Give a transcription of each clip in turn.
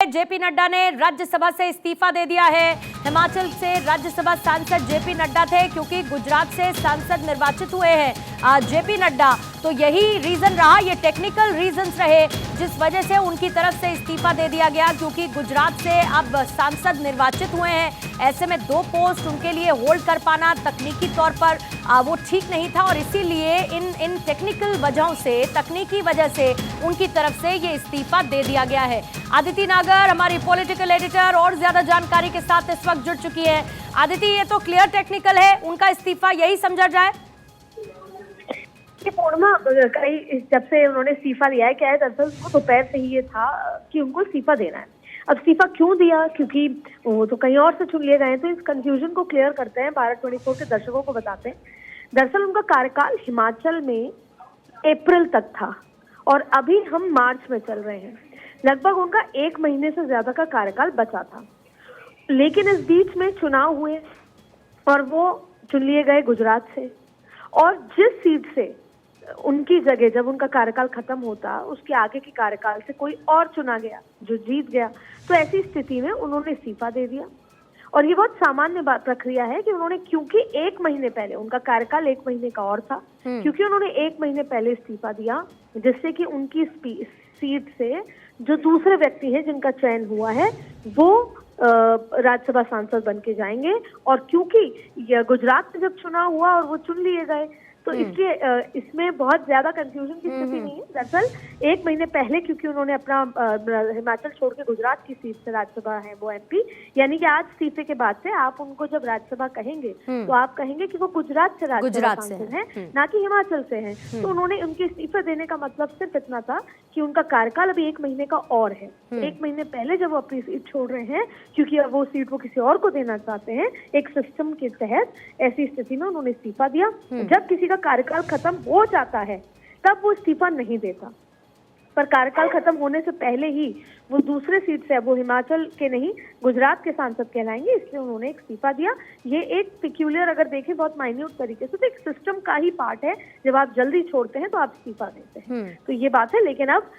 JP Nadda ने राज्यसभा से इस्तीफा दे दिया है। हिमाचल से राज्यसभा सांसद जेपी नड्डा थे, क्योंकि गुजरात से सांसद निर्वाचित हुए हैं जेपी नड्डा, तो यही रीजन रहा, ये टेक्निकल रीजंस रहे जिस वजह से उनकी तरफ से इस्तीफा दे दिया गया, क्योंकि गुजरात से अब सांसद निर्वाचित हुए हैं। ऐसे में 2 पोस्ट उनके लिए होल्ड कर पाना तकनीकी तौर पर वो ठीक नहीं था, और इसीलिए इन टेक्निकल वजहों से, तकनीकी वजह से उनकी तरफ से ये इस्तीफा दे दिया गया है। आदिति नागर हमारी पॉलिटिकल एडिटर और ज्यादा जानकारी के साथ इस वक्त जुड़ चुकी है। आदिति, ये तो क्लियर टेक्निकल है, उनका इस्तीफा यही समझा जाए? पूर्णिमा, कई जब से उन्होंने इस्तीफा दिया है, क्या है दरअसल वो दोपहर से ही ये था कि उनको इस्तीफा देना है। अब इस्तीफा क्यों दिया, क्योंकि वो तो कहीं और से चुन लिए गए, तो इस कंफ्यूजन को क्लियर करते हैं, भारत 24 के दर्शकों को बताते हैं। दरअसल उनका कार्यकाल हिमाचल में अप्रैल तक था और अभी हम मार्च में चल रहे हैं। लगभग उनका 1 महीने से ज्यादा का कार्यकाल बचा था, लेकिन इस बीच में चुनाव हुए और वो चुन लिए गए गुजरात से, और जिस सीट से उनकी जगह जब उनका कार्यकाल खत्म होता, उसके आगे के कार्यकाल से कोई और चुना गया जो जीत गया, तो ऐसी स्थिति में उन्होंने इस्तीफा दे दिया। और ये बहुत सामान्य प्रक्रिया है कि उन्होंने, क्योंकि 1 महीने पहले उनका कार्यकाल 1 महीने का और था, क्योंकि उन्होंने 1 महीने पहले इस्तीफा दिया, जिससे कि उनकी सीट से जो दूसरे व्यक्ति हैं जिनका चयन हुआ है वो राज्यसभा सांसद बन के जाएंगे। और क्योंकि गुजरात में जब चुनाव हुआ और वो चुन लिए गए, तो इसलिए इसमें बहुत ज्यादा कंफ्यूजन की स्थिति नहीं है। दरअसल 1 महीने पहले, क्योंकि उन्होंने अपना हिमाचल छोड़ के गुजरात की सीट से राज्यसभा है वो एमपी, यानी कि आज इस्तीफे के बाद से आप उनको जब राज्यसभा कहेंगे तो आप कहेंगे कि वो गुजरात से राज्यसभा सांसद हैं, ना कि हिमाचल से हैं। तो उन्होंने उनके इस्तीफा देने का मतलब सिर्फ इतना था कि उनका कार्यकाल अभी 1 महीने का और है। 1 महीने पहले जब वो अपनी सीट छोड़ रहे हैं, क्योंकि अब वो सीट वो किसी और को देना चाहते हैं एक सिस्टम के तहत, ऐसी स्थिति में उन्होंने इस्तीफा दिया। जब किसी का कार्यकाल खत्म हो जाता है तब वो इस्तीफा नहीं देता, पर कार्यकाल खत्म होने से पहले ही वो दूसरे सीट से, अब वो हिमाचल के नहीं गुजरात के सांसद कहलाएंगे, इसलिए उन्होंने एक इस्तीफा दिया। ये एक पिक्यूलियर, अगर देखें बहुत माइन्यूट तरीके से, तो एक सिस्टम का ही पार्ट है। जब आप जल्दी छोड़ते हैं तो आप इस्तीफा देते हैं, तो ये बात है। लेकिन अब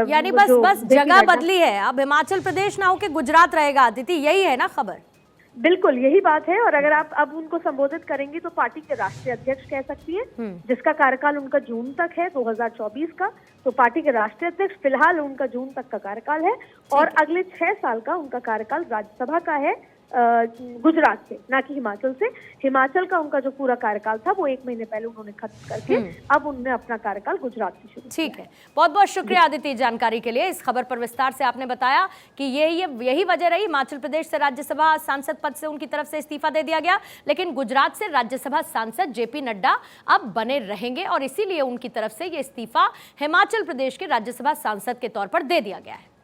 यानी बस जगह बदली है, अब हिमाचल प्रदेश ना होकर गुजरात रहेगा। आदिति, यही है ना खबर? बिल्कुल यही बात है। और अगर आप अब उनको संबोधित करेंगी तो पार्टी के राष्ट्रीय अध्यक्ष कह सकती है, जिसका कार्यकाल उनका जून तक है 2024 का। तो पार्टी के राष्ट्रीय अध्यक्ष, फिलहाल उनका जून तक का कार्यकाल है, और अगले 6 साल का उनका कार्यकाल राज्यसभा का है, गुजरात से, ना कि हिमाचल से। हिमाचल का उनका जो पूरा कार्यकाल था वो 1 महीने पहले उन्होंने खत्म करके अब उन्होंने अपना कार्यकाल गुजरात से शुरू। ठीक है, बहुत बहुत शुक्रिया आदित्य जानकारी के लिए। इस खबर पर विस्तार से आपने बताया कि यही वजह रही, हिमाचल प्रदेश से राज्यसभा सांसद पद से उनकी तरफ से इस्तीफा दे दिया गया, लेकिन गुजरात से राज्यसभा सांसद जेपी नड्डा अब बने रहेंगे, और इसीलिए उनकी तरफ से ये इस्तीफा हिमाचल प्रदेश के राज्यसभा सांसद के तौर पर दे दिया गया है।